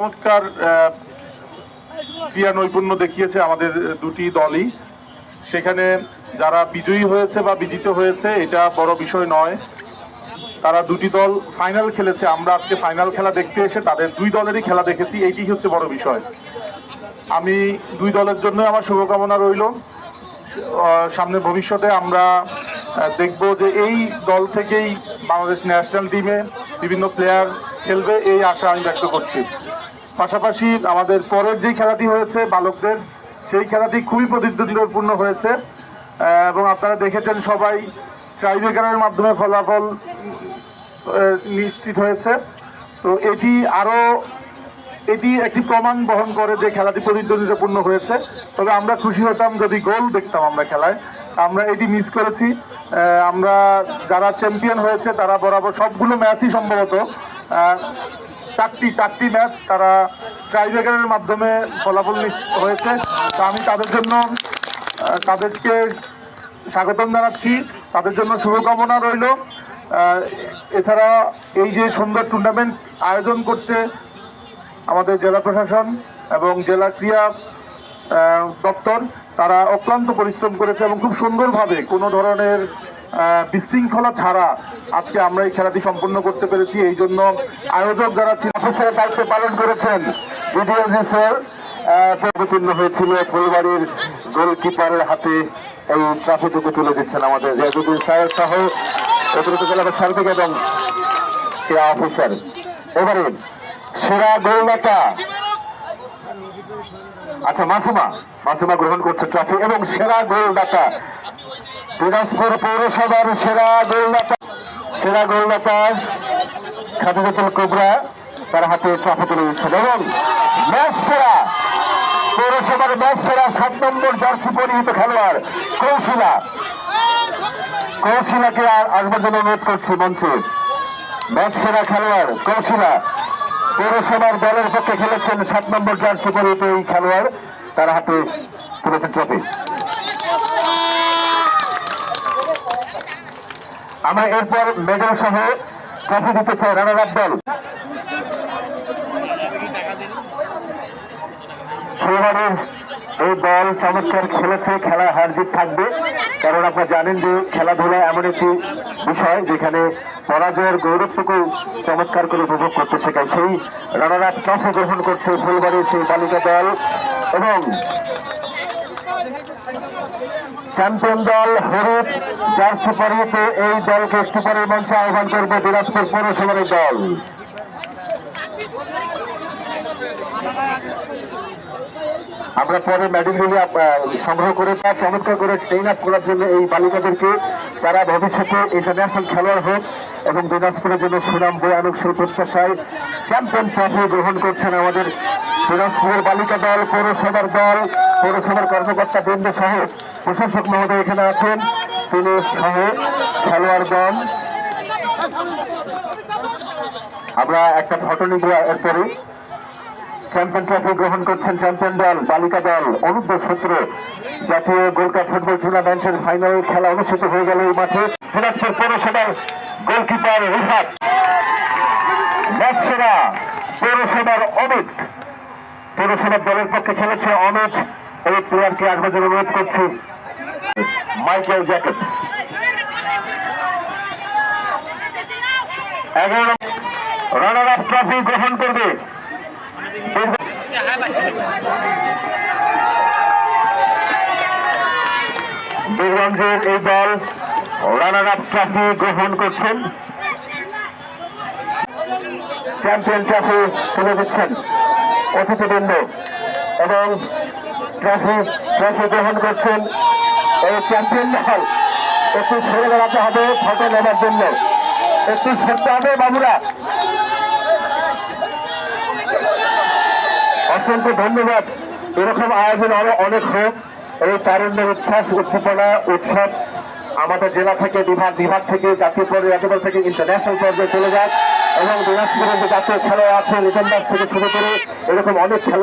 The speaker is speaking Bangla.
চমৎকার ক্রীড়া নৈপুণ্য দেখিয়েছে আমাদের দুটি দলই। সেখানে যারা বিজয়ী হয়েছে বা বিজিত হয়েছে এটা বড় বিষয় নয়, তারা দুটি দল ফাইনাল খেলেছে। আমরা আজকে ফাইনাল খেলা দেখতে এসে তাদের দুই দলেরই খেলা দেখেছি, এইটি হচ্ছে বড় বিষয়। আমি দুই দলের জন্য আমার শুভকামনা রইল। সামনে ভবিষ্যতে আমরা দেখব যে এই দল থেকেই বাংলাদেশ ন্যাশনাল টিমে বিভিন্ন প্লেয়ার খেলবে, এই আশা আমি ব্যক্ত করছি। পাশাপাশি আমাদের পরের যে খেলাটি হয়েছে বালকদের, সেই খেলাটি খুবই প্রতিদ্বন্দ্বিতাপূর্ণ হয়েছে এবং আপনারা দেখেছেন সবাই ট্রাইব্রেকারের মাধ্যমে ফলাফল নিশ্চিত হয়েছে। তো এটি একটি প্রমাণ বহন করে যে খেলাটি প্রতিদ্বন্দ্বিতাপূর্ণ হয়েছে। তবে আমরা খুশি হতাম যদি গোল দেখতাম আমরা খেলায়, আমরা এটি মিস করেছি। আমরা যারা চ্যাম্পিয়ন হয়েছে তারা বরাবর সবগুলো ম্যাচই সম্ভবত চারটি ম্যাচ তারা ট্রাইব্রেকারের মাধ্যমে ফলাফল হয়েছে। তো আমি তাদেরকে স্বাগতম জানাচ্ছি, তাদের জন্য শুভকামনা রইল। এছাড়া এই যে সুন্দর টুর্নামেন্ট আয়োজন করতে আমাদের জেলা প্রশাসন এবং জেলা ক্রীড়া দপ্তর তারা অক্লান্ত পরিশ্রম করেছে এবং খুব সুন্দরভাবে কোনো ধরনের বিশৃঙ্খলা ছাড়া আজকে আমরা এই খেলাটি সম্পন্ন করতে পেরেছি। এই জন্য আয়োজক যারা ছিলেন দায়িত্ব পালন করেছেন, অবতীর্ণ হয়েছিল ফুলবাড়ির গোলকিপারের হাতে এই ট্রফিটুকু তুলে দিচ্ছেন আমাদের রিয়াজুদ্দিন সাহেব সহ অতিরিক্ত জেলা সার্বিক এবং ক্রীড়া অফিসার। এবারে সেরা গোলদাতা মাসুমা গ্রহণ করছে ট্রফি এবং সেরা গোলদাতা দিনাজপুর পৌরসভার সেরা গোলদাতা খাদিজাতুল কুবরা তার হাতে ট্রফি তুলে দিচ্ছেন এবং পৌরসভার ম্যাচ সেরা 7 নম্বর জার্সি পরিহিত খেলোয়াড় কৌশিলাকে আসবার জন্য অনুরোধ করছি মঞ্চে। ম্যাচ সেরা খেলোয়াড় কৌশিলা পৌরসভার দলের পক্ষে খেলেছেন 7 নম্বর জার্সি পরিহিত এই খেলোয়াড়, তার হাতে তুলেছেন ট্রফি। আমরা এরপর মেডেল সহ ট্রফি দিতে চাই রানার আপ দল। ফুলবাড়ির এই দল চমৎকার খেলেছে, খেলা হার জিত থাকবে, কারণ আপনারা জানেন যে খেলাধুলা এমন একটি বিষয় যেখানে পরাজয়ের গৌরবটুকু চমৎকার করে উপভোগ করতে শেখায়। সেই রানার আপ ট্রফি গ্রহণ করছে ফুলবাড়ির সেই বালিকা দল এবং চ্যাম্পিয়ন দল হলুদ জার্সি পরিহিত এই দলকে একটু পরের মঞ্চে আহ্বান করবে দিনাজপুর পৌরসভার দল। আমরা পরে মেডেলগুলি সংগ্রহ করে তা চমৎকার করে ট্রেন আপ করার জন্য এই বালিকাদেরকে, তারা ভবিষ্যতে ইন্টারন্যাশনাল খেলোয়াড় হোক এবং দিনাজপুরের জন্য সুনাম বয়ে আনুক সেই প্রত্যাশায় চ্যাম্পিয়ন ট্রফি গ্রহণ করছেন আমাদের দিনাজপুরের বালিকা দল, পৌরসভার কর্মকর্তা বৃন্দ সহ প্রশাসক মহোদয় এখানে আছেন, তিনি সহ খেলোয়াড়গণ। আমরা একটা ফটো নিব এরপরে। চ্যাম্পিয়ন ট্রফি গ্রহণ করছেন চ্যাম্পিয়ন দল বালিকা দল অনূর্ধ্ব-17 জাতীয় গোল্ড কাপ ফুটবল টুর্নামেন্টের ফাইনাল খেলা অনুষ্ঠিত হয়ে গেল এই মাঠে। দিনাজপুর পৌরসভার গোলকিপার রিফাত, ম্যাচ সেরা পৌরসভার অমিত, পৌরসভার দলের পক্ষে খেলেছে অমিত। এই প্লেয়ারকে আসবার জন্য অনুরোধ করছি Michael jacket. 11 runner up trophy গ্রহণ করবে বীরগঞ্জের এই দল। রানার আপ ট্রফি গ্রহণ করছেন, চ্যাম্পিয়ন ট্রফি তুলে দিচ্ছেন অতিথিবৃন্দ এবং ট্রফি গ্রহণ করছেন এই চ্যাম্পিয়ন দল। একটু ছেড়ে বেড়াতে হবে ফটো নেবার জন্য, একটু সরতে হবে বাবুরা। অসংখ্য ধন্যবাদ। এরকম আয়োজন আরো অনেক হোক। এই তারুণ্যের উচ্ছ্বাস উদ্দীপনা উৎসব আমাদের জেলা থেকে বিভাগ থেকে জাতীয় পর্যায়ে থেকে ইন্টারন্যাশনাল পর্যায়ে চলে যায় এবং দিনাজপুরের যে জাতীয় খেলোয়াড় আছে রিজনদাস থেকে শুরু করে এরকম অনেক খেলা